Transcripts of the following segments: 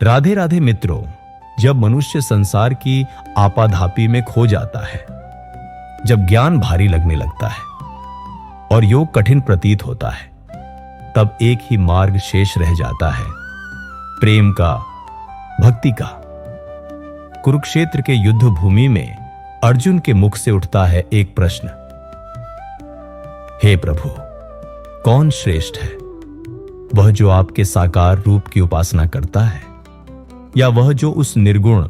राधे राधे मित्रों, जब मनुष्य संसार की आपाधापी में खो जाता है, जब ज्ञान भारी लगने लगता है और योग कठिन प्रतीत होता है, तब एक ही मार्ग शेष रह जाता है, प्रेम का, भक्ति का। कुरुक्षेत्र के युद्ध भूमि में अर्जुन के मुख से उठता है एक प्रश्न, हे प्रभु, कौन श्रेष्ठ है, वह जो आपके साकार रूप की उपासना करता है या वह जो उस निर्गुण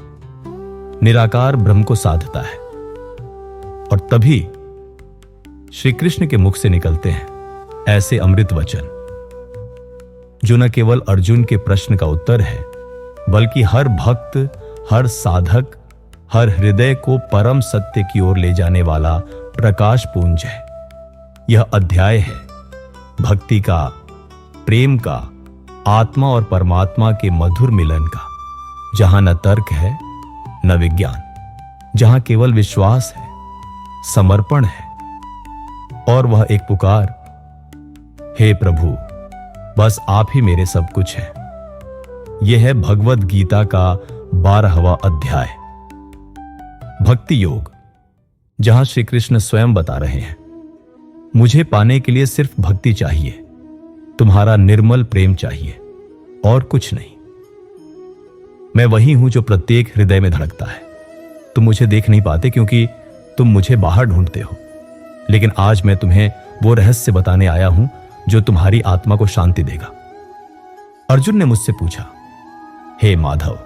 निराकार ब्रह्म को साधता है? और तभी श्री कृष्ण के मुख से निकलते हैं ऐसे अमृत वचन जो न केवल अर्जुन के प्रश्न का उत्तर है, बल्कि हर भक्त, हर साधक, हर हृदय को परम सत्य की ओर ले जाने वाला प्रकाश पुंज है। यह अध्याय है भक्ति का, प्रेम का, आत्मा और परमात्मा के मधुर मिलन का, जहां न तर्क है न विज्ञान, जहां केवल विश्वास है, समर्पण है और वह एक पुकार, हे प्रभु, बस आप ही मेरे सब कुछ हैं। यह है भगवद गीता का 12वां अध्याय, भक्ति योग, जहां श्री कृष्ण स्वयं बता रहे हैं, मुझे पाने के लिए सिर्फ भक्ति चाहिए, तुम्हारा निर्मल प्रेम चाहिए और कुछ नहीं। मैं वही हूं जो प्रत्येक हृदय में धड़कता है। तुम मुझे देख नहीं पाते क्योंकि तुम मुझे बाहर ढूंढते हो, लेकिन आज मैं तुम्हें वो रहस्य बताने आया हूं जो तुम्हारी आत्मा को शांति देगा। अर्जुन ने मुझसे पूछा, हे माधव,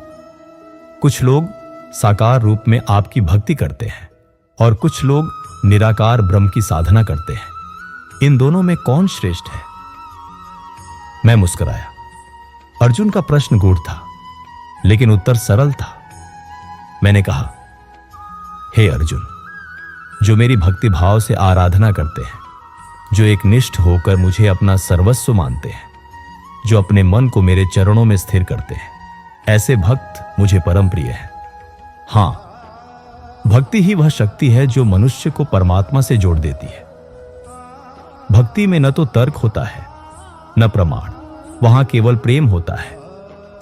कुछ लोग साकार रूप में आपकी भक्ति करते हैं और कुछ लोग निराकार ब्रह्म की साधना करते हैं, इन दोनों में कौन श्रेष्ठ है? मैं मुस्कुराया। अर्जुन का प्रश्न गूढ़ था, लेकिन उत्तर सरल था। मैंने कहा, हे अर्जुन, जो मेरी भक्ति भाव से आराधना करते हैं, जो एक निष्ठ होकर मुझे अपना सर्वस्व मानते हैं, जो अपने मन को मेरे चरणों में स्थिर करते हैं, ऐसे भक्त मुझे परम प्रिय हैं। हां, भक्ति ही वह शक्ति है जो मनुष्य को परमात्मा से जोड़ देती है। भक्ति में न तो तर्क होता है न प्रमाण, वहां केवल प्रेम होता है,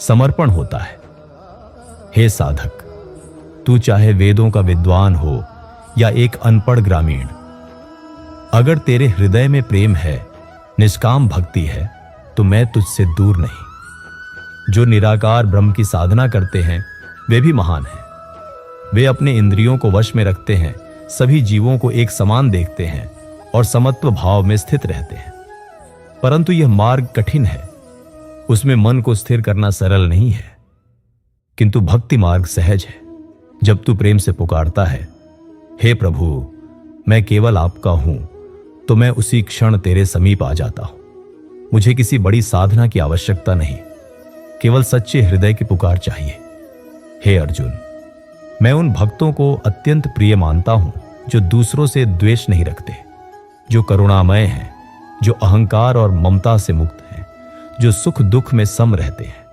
समर्पण होता है। हे साधक, तू चाहे वेदों का विद्वान हो या एक अनपढ़ ग्रामीण, अगर तेरे हृदय में प्रेम है, निष्काम भक्ति है, तो मैं तुझसे दूर नहीं। जो निराकार ब्रह्म की साधना करते हैं वे भी महान हैं। वे अपने इंद्रियों को वश में रखते हैं, सभी जीवों को एक समान देखते हैं और समत्व भाव में स्थित रहते हैं। परंतु यह मार्ग कठिन है, उसमें मन को स्थिर करना सरल नहीं है, किंतु भक्ति मार्ग सहज है। जब तू प्रेम से पुकारता है, हे प्रभु, मैं केवल आपका हूं, तो मैं उसी क्षण तेरे समीप आ जाता हूं। मुझे किसी बड़ी साधना की आवश्यकता नहीं, केवल सच्चे हृदय की पुकार चाहिए। हे अर्जुन, मैं उन भक्तों को अत्यंत प्रिय मानता हूं जो दूसरों से द्वेष नहीं रखते, जो करुणामय हैं, जो अहंकार और ममता से मुक्त हैं, जो सुख दुख में सम रहते हैं,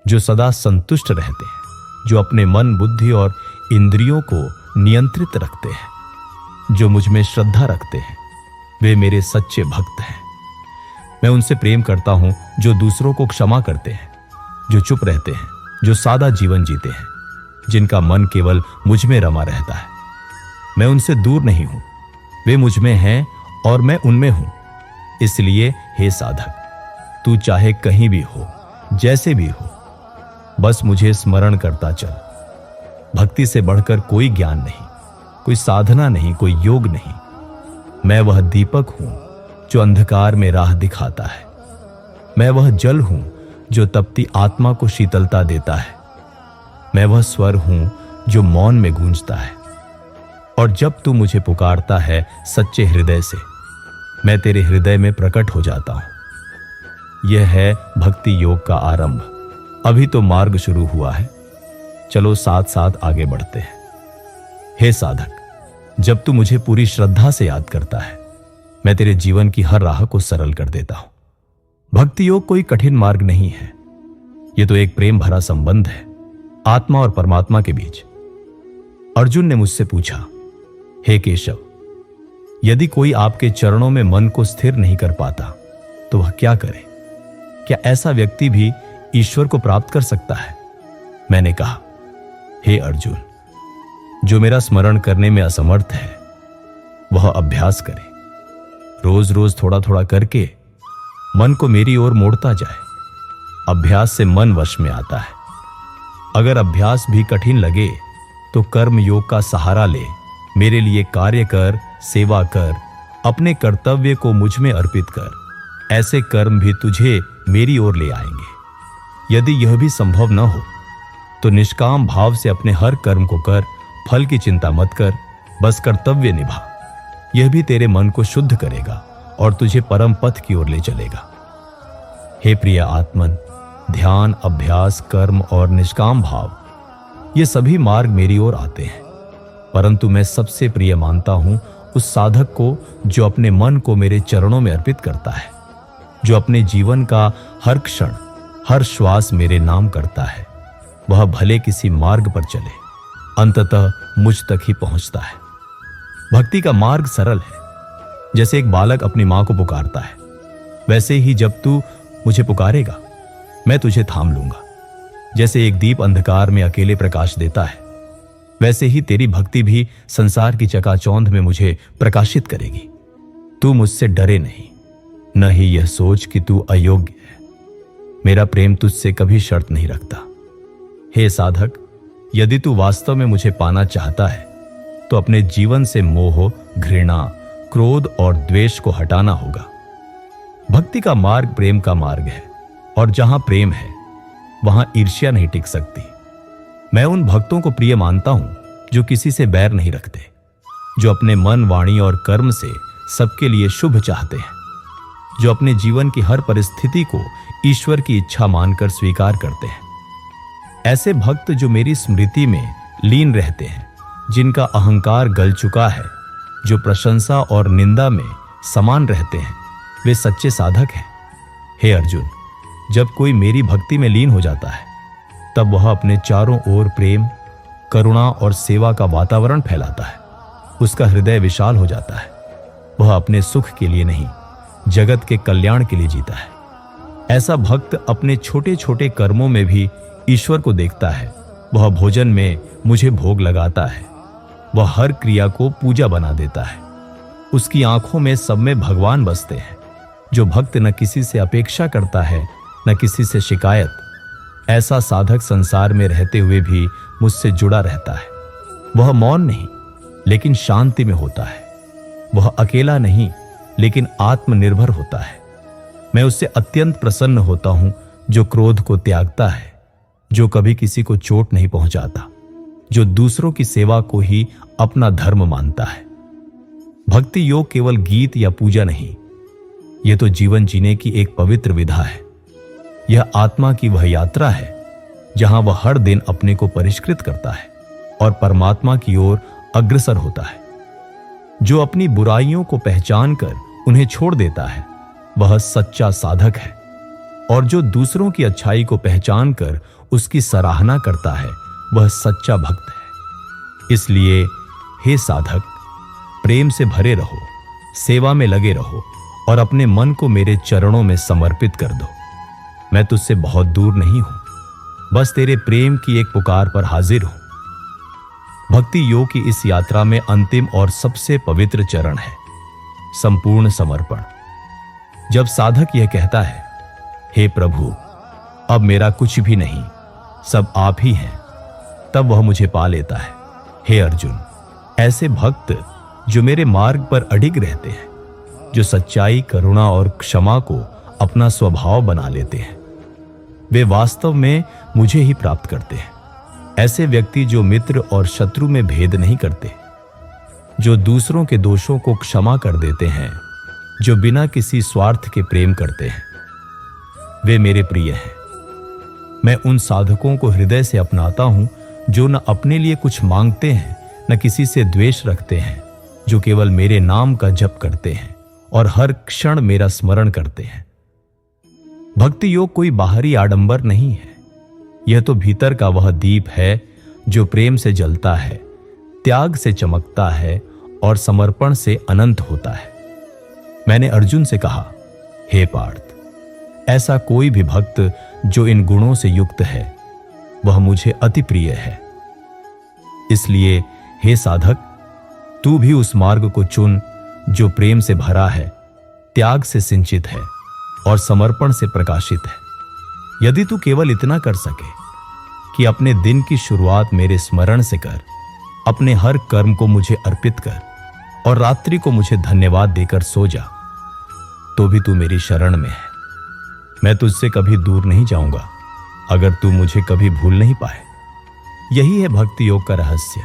जो सदा संतुष्ट रहते हैं, जो अपने मन, बुद्धि और इंद्रियों को नियंत्रित रखते हैं, जो मुझ में श्रद्धा रखते हैं, वे मेरे सच्चे भक्त हैं। मैं उनसे प्रेम करता हूं जो दूसरों को क्षमा करते हैं, जो चुप रहते हैं, जो सादा जीवन जीते हैं, जिनका मन केवल मुझ में रमा रहता है। मैं उनसे दूर नहीं हूं, वे मुझ में हैं और मैं उनमें हूं। इसलिए हे साधक, तू चाहे कहीं भी हो, जैसे भी हो, बस मुझे स्मरण करता चल। भक्ति से बढ़कर कोई ज्ञान नहीं, कोई साधना नहीं, कोई योग नहीं। मैं वह दीपक हूं जो अंधकार में राह दिखाता है। मैं वह जल हूं जो तपती आत्मा को शीतलता देता है। मैं वह स्वर हूं जो मौन में गूंजता है। और जब तू मुझे पुकारता है सच्चे हृदय से, मैं तेरे हृदय में प्रकट हो जाता हूं। यह है भक्ति योग का आरंभ। अभी तो मार्ग शुरू हुआ है, चलो साथ साथ आगे बढ़ते हैं। हे साधक, जब तू मुझे पूरी श्रद्धा से याद करता है, मैं तेरे जीवन की हर राह को सरल कर देता हूं। भक्ति योग कोई कठिन मार्ग नहीं है, यह तो एक प्रेम भरा संबंध है आत्मा और परमात्मा के बीच। अर्जुन ने मुझसे पूछा, हे केशव, यदि कोई आपके चरणों में मन को स्थिर नहीं कर पाता तो वह क्या करे? क्या ऐसा व्यक्ति भी ईश्वर को प्राप्त कर सकता है? मैंने कहा, हे अर्जुन, जो मेरा स्मरण करने में असमर्थ है वह अभ्यास करे। रोज रोज थोड़ा थोड़ा करके मन को मेरी ओर मोड़ता जाए। अभ्यास से मन वश में आता है। अगर अभ्यास भी कठिन लगे तो कर्म योग का सहारा ले, मेरे लिए कार्य कर, सेवा कर, अपने कर्तव्य को मुझ में अर्पित कर। ऐसे कर्म भी तुझे मेरी ओर ले आएंगे। यदि यह भी संभव न हो तो निष्काम भाव से अपने हर कर्म को कर, फल की चिंता मत कर, बस कर्तव्य निभा। यह भी तेरे मन को शुद्ध करेगा और तुझे परम पथ की ओर ले चलेगा। हे प्रिय आत्मन, ध्यान, अभ्यास, कर्म और निष्काम भाव, ये सभी मार्ग मेरी ओर आते हैं, परंतु मैं सबसे प्रिय मानता हूं उस साधक को जो अपने मन को मेरे चरणों में अर्पित करता है, जो अपने जीवन का हर क्षण, हर श्वास मेरे नाम करता है। वह भले किसी मार्ग पर चले, अंततः मुझ तक ही पहुंचता है। भक्ति का मार्ग सरल है। जैसे एक बालक अपनी मां को पुकारता है, वैसे ही जब तू मुझे पुकारेगा मैं तुझे थाम लूंगा। जैसे एक दीप अंधकार में अकेले प्रकाश देता है, वैसे ही तेरी भक्ति भी संसार की चकाचौंध में मुझे प्रकाशित करेगी। तू मुझसे डरे नहीं, न ही यह सोच कि तू अयोग्य है। मेरा प्रेम तुझसे कभी शर्त नहीं रखता। हे साधक, यदि तू वास्तव में मुझे पाना चाहता है तो अपने जीवन से मोह, घृणा, क्रोध और द्वेष को हटाना होगा। भक्ति का मार्ग प्रेम का मार्ग है, और जहां प्रेम है वहां ईर्ष्या नहीं टिक सकती। मैं उन भक्तों को प्रिय मानता हूं जो किसी से बैर नहीं रखते, जो अपने मन, वाणी और कर्म से सबके लिए शुभ चाहते हैं, जो अपने जीवन की हर परिस्थिति को ईश्वर की इच्छा मानकर स्वीकार करते हैं। ऐसे भक्त जो मेरी स्मृति में लीन रहते हैं, जिनका अहंकार गल चुका है, जो प्रशंसा और निंदा में समान रहते हैं, वे सच्चे साधक हैं। हे अर्जुन, जब कोई मेरी भक्ति में लीन हो जाता है तब वह अपने चारों ओर प्रेम, करुणा और सेवा का वातावरण फैलाता है। उसका हृदय विशाल हो जाता है। वह अपने सुख के लिए नहीं, जगत के कल्याण के लिए जीता है। ऐसा भक्त अपने छोटे छोटे कर्मों में भी ईश्वर को देखता है। वह भोजन में मुझे भोग लगाता है। वह हर क्रिया को पूजा बना देता है। उसकी आंखों में सब में भगवान बसते हैं। जो भक्त न किसी से अपेक्षा करता है, न किसी से शिकायत, ऐसा साधक संसार में रहते हुए भी मुझसे जुड़ा रहता है। वह मौन नहीं लेकिन शांति में होता है। वह अकेला नहीं लेकिन आत्मनिर्भर होता है। मैं उससे अत्यंत प्रसन्न होता हूं जो क्रोध को त्यागता है, जो कभी किसी को चोट नहीं पहुंचाता, जो दूसरों की सेवा को ही अपना धर्म मानता है। भक्ति योग केवल गीत या पूजा नहीं, यह तो जीवन जीने की एक पवित्र विधा है। यह आत्मा की वह यात्रा है जहां वह हर दिन अपने को परिष्कृत करता है और परमात्मा की ओर अग्रसर होता है। जो अपनी बुराइयों को पहचान कर उन्हें छोड़ देता है वह सच्चा साधक है, और जो दूसरों की अच्छाई को पहचान कर उसकी सराहना करता है वह सच्चा भक्त है। इसलिए हे साधक, प्रेम से भरे रहो, सेवा में लगे रहो और अपने मन को मेरे चरणों में समर्पित कर दो। मैं तुझसे बहुत दूर नहीं हूं, बस तेरे प्रेम की एक पुकार पर हाजिर हूं। भक्ति योग की इस यात्रा में अंतिम और सबसे पवित्र चरण है संपूर्ण समर्पण। जब साधक यह कहता है, हे प्रभु, अब मेरा कुछ भी नहीं, सब आप ही हैं, तब वह मुझे पा लेता है। हे अर्जुन, ऐसे भक्त जो मेरे मार्ग पर अडिग रहते हैं, जो सच्चाई, करुणा और क्षमा को अपना स्वभाव बना लेते हैं, वे वास्तव में मुझे ही प्राप्त करते हैं। ऐसे व्यक्ति जो मित्र और शत्रु में भेद नहीं करते, जो दूसरों के दोषों को क्षमा कर देते हैं, जो बिना किसी स्वार्थ के प्रेम करते हैं, वे मेरे प्रिय हैं। मैं उन साधकों को हृदय से अपनाता हूं जो न अपने लिए कुछ मांगते हैं, न किसी से द्वेष रखते हैं, जो केवल मेरे नाम का जप करते हैं और हर क्षण मेरा स्मरण करते हैं। भक्ति योग कोई बाहरी आडंबर नहीं है, यह तो भीतर का वह दीप है जो प्रेम से जलता है, त्याग से चमकता है और समर्पण से अनंत होता है। मैंने अर्जुन से कहा, हे पार्थ, ऐसा कोई भी भक्त जो इन गुणों से युक्त है वह मुझे अति प्रिय है। इसलिए हे साधक, तू भी उस मार्ग को चुन जो प्रेम से भरा है, त्याग से सिंचित है और समर्पण से प्रकाशित है। यदि तू केवल इतना कर सके कि अपने दिन की शुरुआत मेरे स्मरण से कर, अपने हर कर्म को मुझे अर्पित कर और रात्रि को मुझे धन्यवाद देकर सो जा, तो भी तू मेरी शरण में है। मैं तुझसे कभी दूर नहीं जाऊंगा अगर तू मुझे कभी भूल नहीं पाए। यही है भक्ति योग का रहस्य,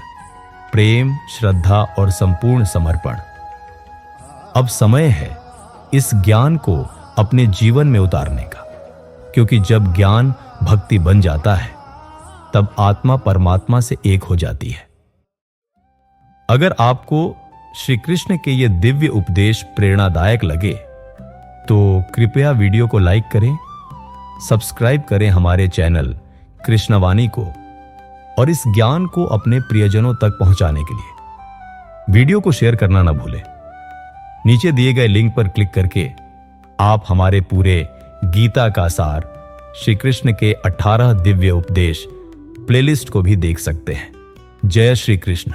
प्रेम, श्रद्धा और संपूर्ण समर्पण। अब समय है इस ज्ञान को अपने जीवन में उतारने का, क्योंकि जब ज्ञान भक्ति बन जाता है तब आत्मा परमात्मा से एक हो जाती है। अगर आपको श्री कृष्ण के ये दिव्य उपदेश प्रेरणादायक लगे तो कृपया वीडियो को लाइक करें, सब्सक्राइब करें हमारे चैनल कृष्णवाणी को और इस ज्ञान को अपने प्रियजनों तक पहुंचाने के लिए वीडियो को शेयर करना ना भूलें। नीचे दिए गए लिंक पर क्लिक करके आप हमारे पूरे गीता का सार, श्री कृष्ण के 18 दिव्य उपदेश प्लेलिस्ट को भी देख सकते हैं। जय श्री कृष्ण।